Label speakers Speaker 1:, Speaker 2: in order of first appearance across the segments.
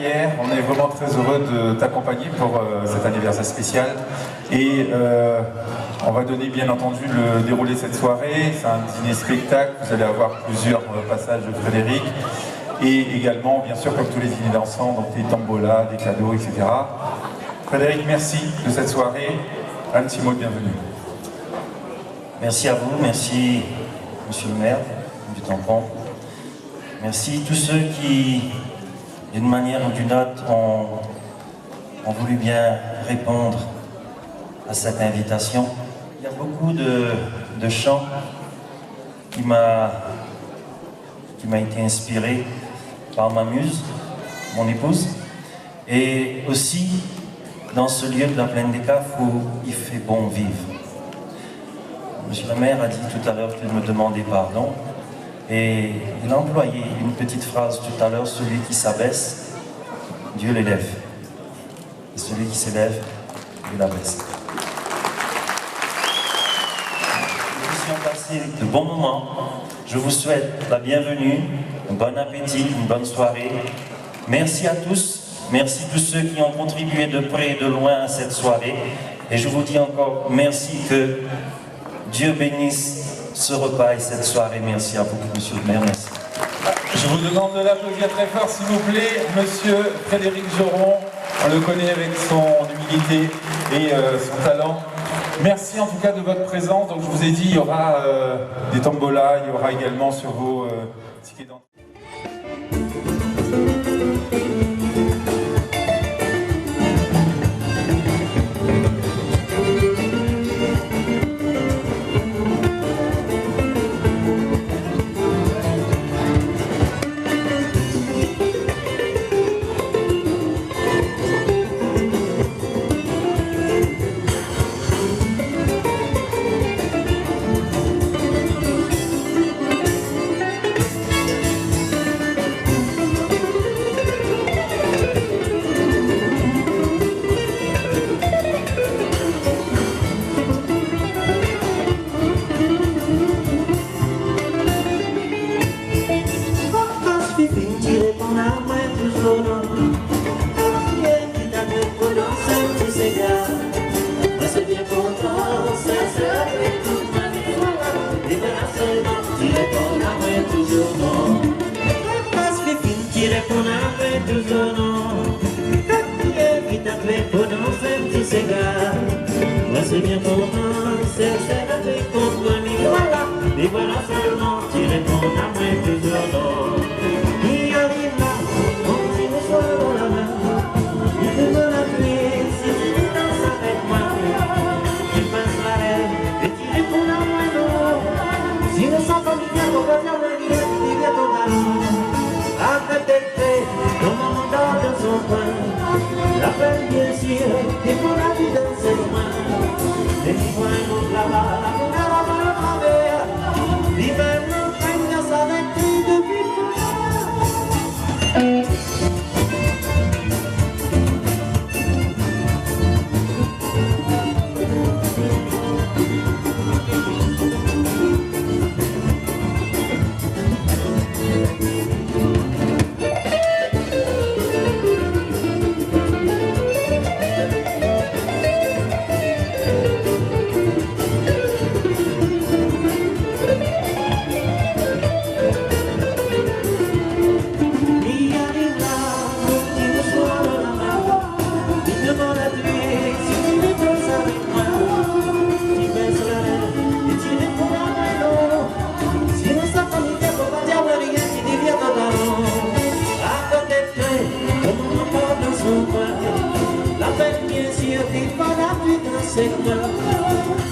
Speaker 1: carrière. On est vraiment très heureux de t'accompagner pour cet anniversaire spécial. Et on va donner bien entendu le déroulé de cette soirée. C'est un dîner spectacle. Vous allez avoir plusieurs passages de Frédéric. Et également, bien sûr, comme tous les dîners dansants, donc des tombolas, des cadeaux, etc. Frédéric, merci de cette soirée. Un petit mot de bienvenue.
Speaker 2: Merci à vous, merci Monsieur le maire du Tampon. Merci tous ceux qui, d'une manière ou d'une autre, ont voulu bien répondre à cette invitation. Il y a beaucoup de chants qui m'a été inspiré par ma muse, mon épouse, et aussi dans ce lieu de la Plaine des Cafes où il fait bon vivre. Monsieur le maire a dit tout à l'heure qu'il me demandait pardon, et il a employé une petite phrase tout à l'heure: celui qui s'abaisse, Dieu l'élève, et celui qui s'élève, Dieu l'abaisse. Nous avons passé de bons moments. Je vous souhaite la bienvenue, un bon appétit, une bonne soirée. Merci à tous. Merci tous ceux qui ont contribué de près et de loin à cette soirée. Et je vous dis encore merci, que Dieu bénisse ce repas et cette soirée. Merci à vous, monsieur le maire. Merci.
Speaker 1: Je vous demande de l'applaudir très fort, s'il vous plaît, monsieur Frédéric Joron. On le connaît avec son humilité et son talent. Merci en tout cas de votre présence. Donc je vous ai dit, il y aura des tombolas, il y aura également sur vos tickets d'entrée.
Speaker 3: C'est bien pour moi, c'est la vie contre moi, mais voilà seulement, tu réponds à moi toujours non. Il arrive là, on dit le soir dans la main, il te donne la pluie, si tu danses avec moi, tu passes la rêve, et tu réponds à moi non. Si le sang comme il vient, on va faire le lien, tu deviens ton talon. Après tes faits, ton maman dort dans son coin, la peine bien sûr, et pour la vie dans ses mains. Et tu vois un autre là-bas, la première là-bas, le travers. L'hiver nous traîne dans sa vêtue depuis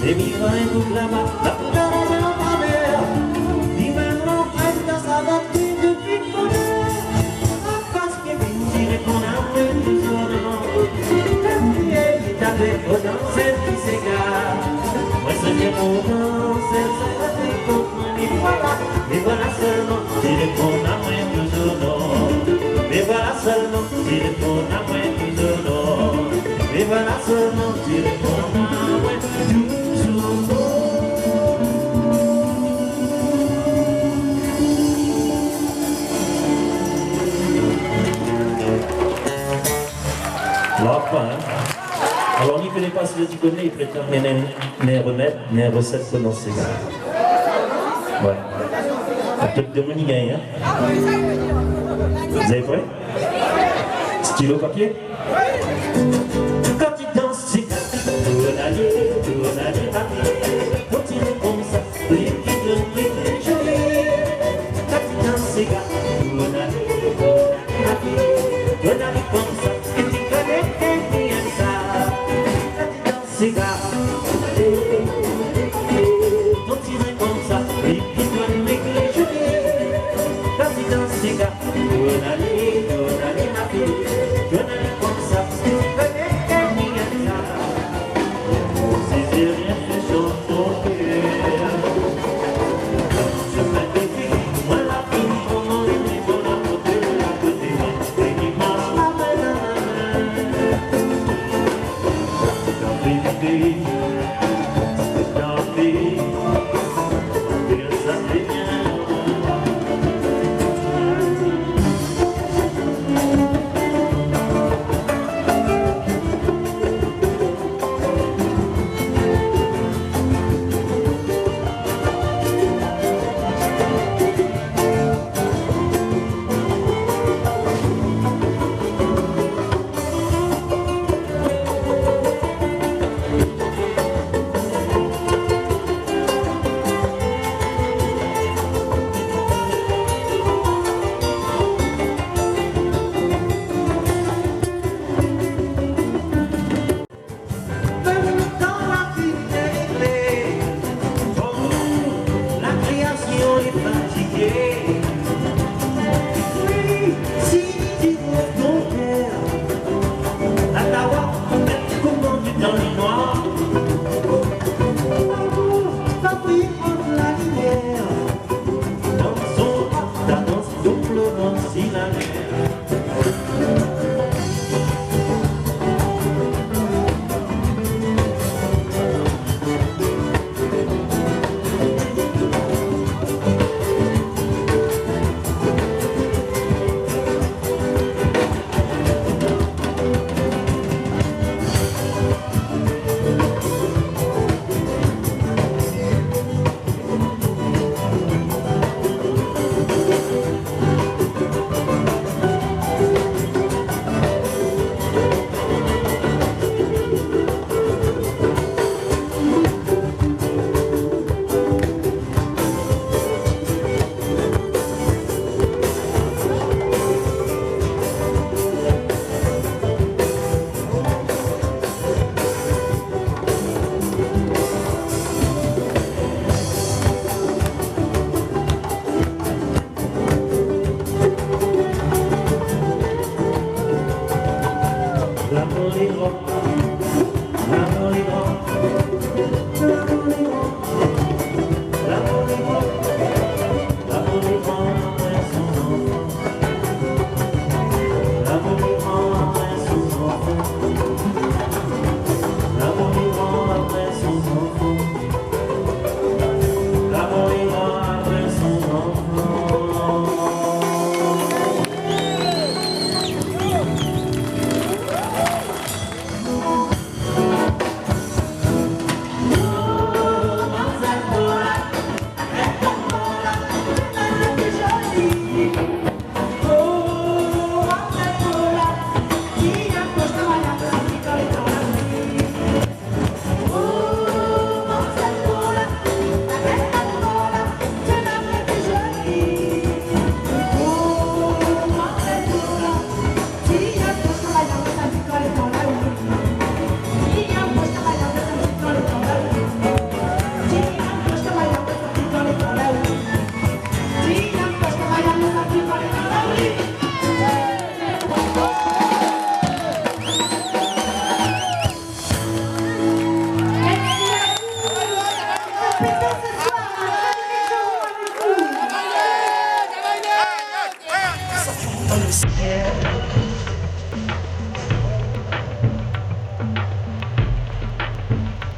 Speaker 3: les vivants et tout là-bas, la couleur de notre mère. L'hiver nous traîne dans sa vêtue depuis le bonheur. Parce qu'il dirait qu'on a pris toujours non. Il t'avait au danser qui s'égare. Moi c'est bien mon danser, ça va te comprendre. Mais voilà seulement, dirait qu'on a pris toujours non. Mais voilà seulement, dirait qu'on a pris toujours non. Mais voilà seulement, dirait qu'on a pris toujours non. grave pas, hein. Alors, on n'y connaît pas ce que tu connais, il prétend les remèdes, les recettes dans ces gars. Ouais. Peut-être de money gagne, hein. Vous avez prêt? Stylo papier? Quand il danse, c'est tournalier, papier. Quand il est comme ça, les jolis. Quand il danse, c'est tournalier, papier. Tournalier comme ça, et tu connais bien ça. Quand il danse, c'est quand il est comme ça, les jolis. Quand il danse, c'est tournalier, papier. Tournalier comme ça, et tu connais bien ça. C'est rien fait sur ton cœur. Je fais des filles, moi la fille, on en est mis pour la côté, et qui marche la main. C'est un bébé, c'est un bébé, et ça fait bien.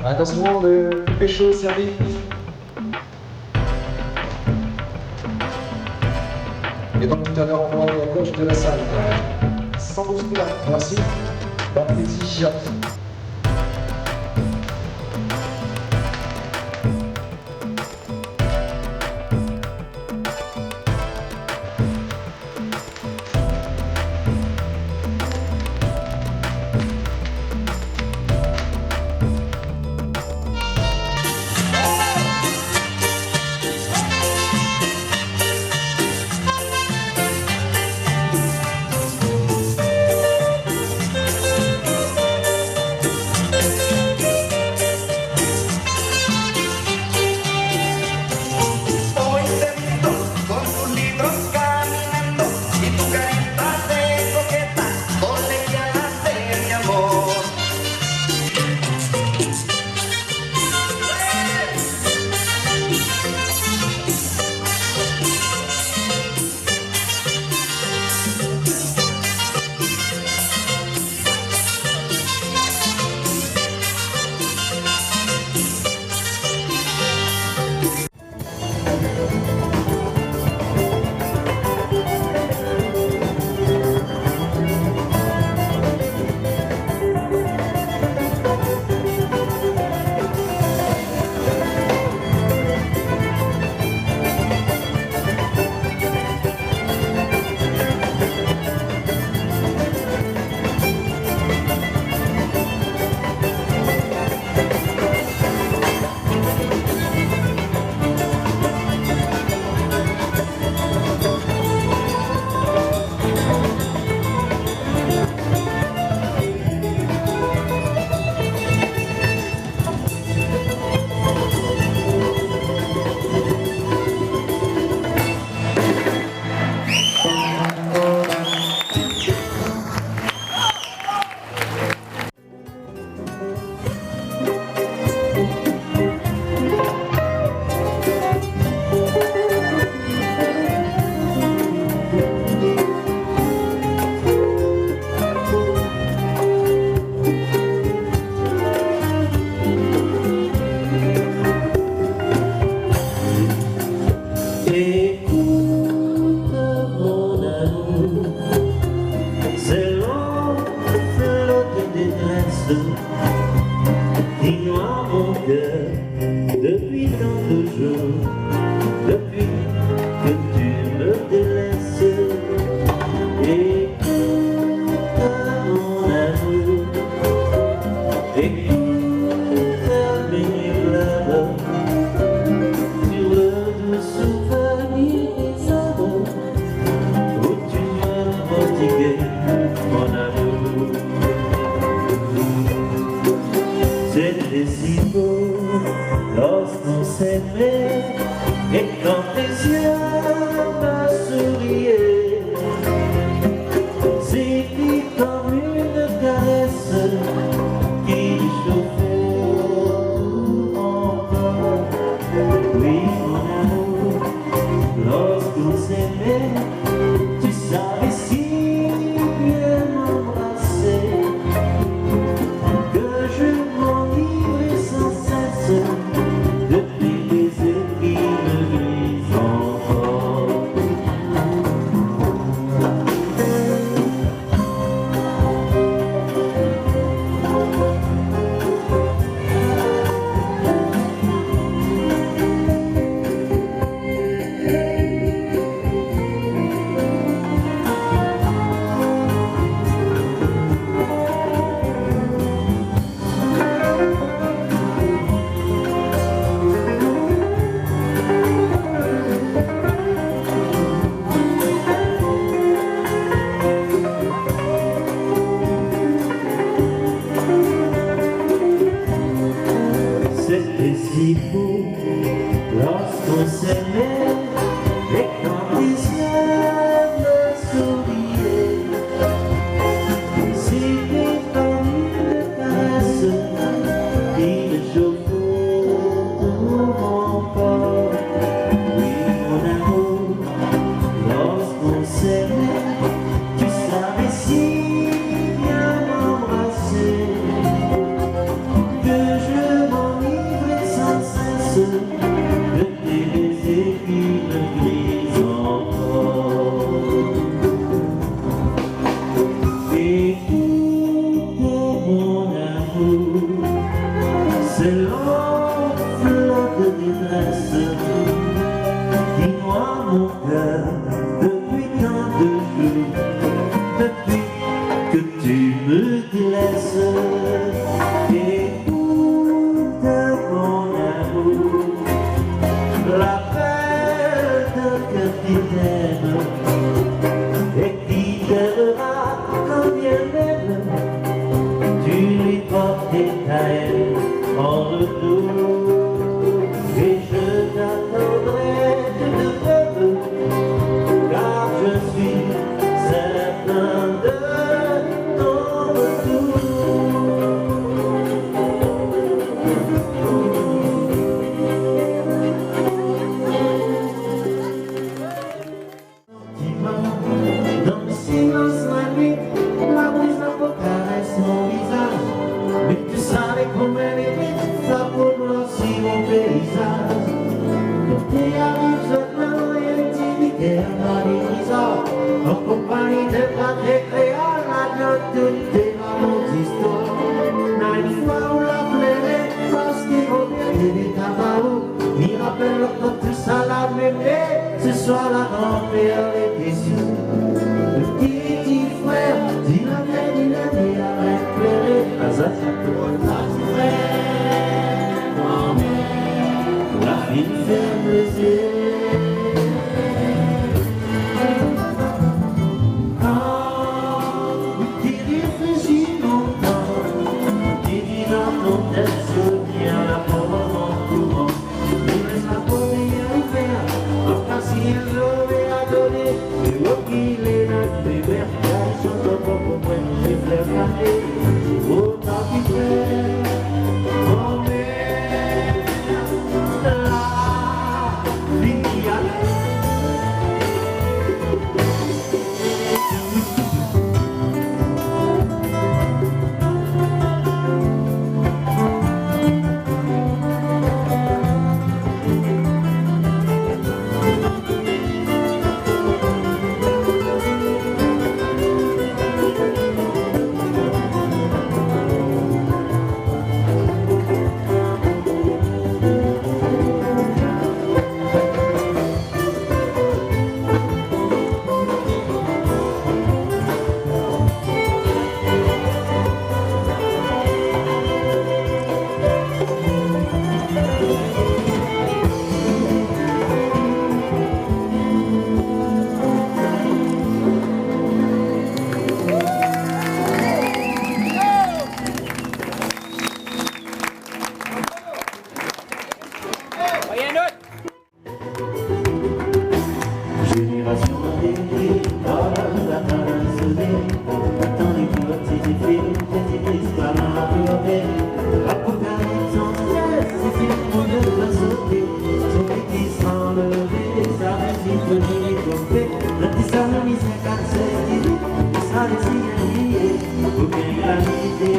Speaker 4: Attention, le pécho servi. Et donc tout à l'heure, on va à gauche de la salle. Sans bousculer, merci. Bon appétit.
Speaker 3: Dis-moi mon cœur, depuis tant de jours, depuis que tu me délaisses, écoute mon amour, écoute mes pleurs, sur le doux souvenir des amours, où tu m'as fatigué, mon amour. C'était si beau lorsqu'on s'aimait et quand tes yeux me souriaient, c'était comme une caresse qui chauffait mon corps. Oui mon amour, lorsqu'on s'aimait, tu savais si bien m'embrasser que je m'enivrais sans cesse de tes baisers qui me grisent encore. C'était si beau lorsqu'on s'aimait et quand les yeux me souriaient, c'était comme une caresse qui me chauffait tout mon corps. Oui mon amour, lorsqu'on s'aimait, tu savais si bien m'embrasser que je m'enivrais sans cesse de tes baisers qui me ce long flot de détresse qui noie mon cœur depuis tant de jours, depuis que tu me laisses. Écoute mon amour, l'appel d'un cœur qui t'aime et qui t'aimera quand bien même tu lui portais ta haine en retour. Et je t'attendrai de peu, car je suis certain de ton retour. Dans le silence la nuit, la brise n'a pas caresse mon visage. Mais tu savais comme elle est vite, la peau noircit mon paysage. Quand tu arrives, je pleure l'intimité à Paris bizarre. En compagnie de Patrick Réal, la note de tes racontes d'histoire. N'a une fois où la plaie, parce qu'il vaut bien des tabacs. M'y rappelle quand tout ça l'a mémé, ce soir-là, grand-père est déçu. Le petit frère, dit la mère, il a dit avec pleurer. La fille ferme les yeux. Tu réfléchis longtemps, tu vis dans ton tête souvenir la pauvre en courant. Tu laisses la porte ouverte, encore si elle l'aurait à donner. Tu vois qu'il est là, les verts, ils sont encore pour moi, les fleurs cafés. Autant qu'il fait, oh merde, la vie qui a génération d'élus, dans la parole sonnée, attends les pilotes, c'est des films, des idées, par la priorité. Apocalypse en stress, c'est film de la sauter, sauter qui s'enlever, ça résiste de l'hélicoptère. La dysharmonie, c'est 4-7, ça décide à lier, faut bien gravité,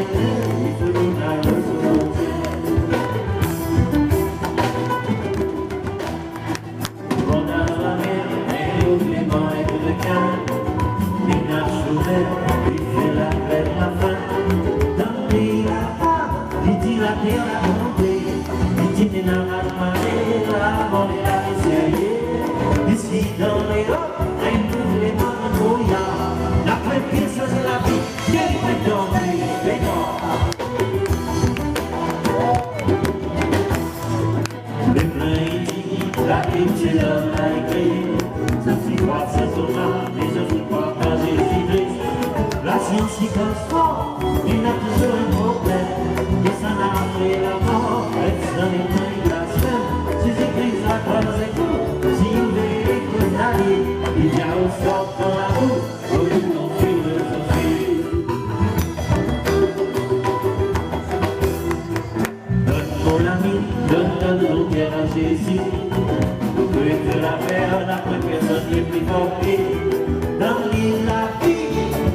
Speaker 3: il faut bien la ressourcer. Ici dans les hauts, un peu les mains de brouillard. La vraie pire, ça c'est la vie, quel est dormir, mais non. Les pleins ici, la vie c'est l'homme à écrire. Ça s'y croit, ça s'aura, mais je ne crois pas, j'ai ciblé. La science s'y cause fort, il a toujours un problème. Et ça n'a pas fait la mort, reste dans les mains de la semaine. Ses écrits à croire et tout, s'il veut les condamner, il vient au sort dans la roue, au bout d'en philosophie. Donne mon ami, donne ton cœur à Jésus. Vous pouvez te la faire, la première personne qui est plus forte. Dans l'île la vie,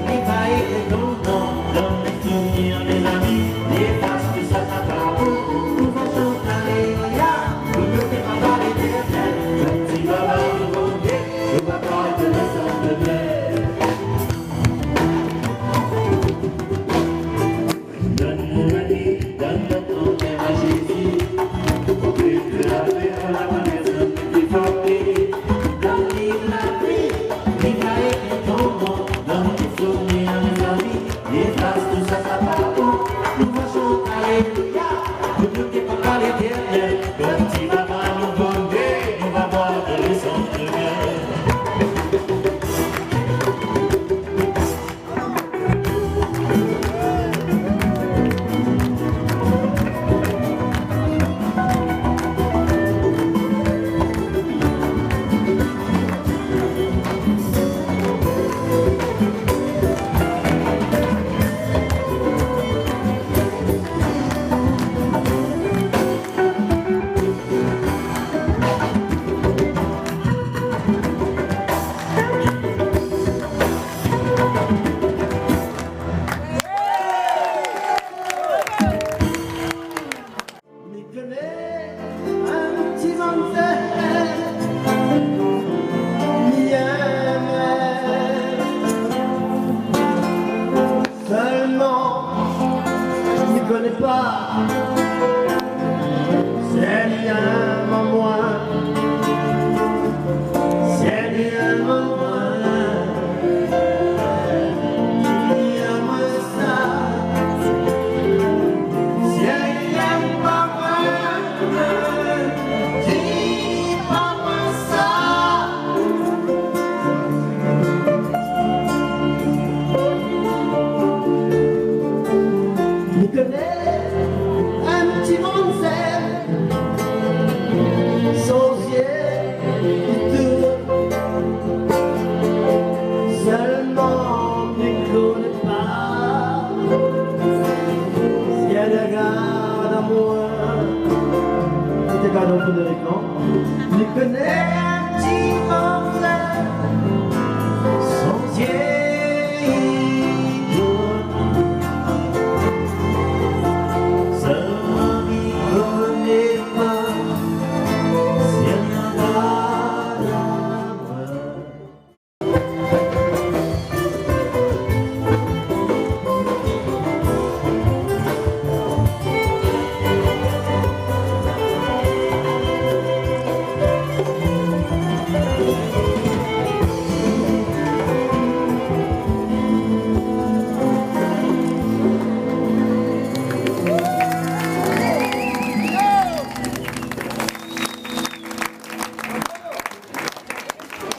Speaker 3: les bails et ton nom, dans les souvenirs des amis, les faces que ça t'a pas beau, nous faisons alléluia, nous ne fait pas dans l'éternel, comme si Baba nous vendait, nous va pas être le sang de terre. Donne mon ami, donne ton cœur à Jésus.
Speaker 5: si on s'aime, sans yeux qui tournent, seulement ne connaît pas, si elle regarde à moi, c'était pas dans tout de réclame, ne connaît un petit morceau, sans yeux.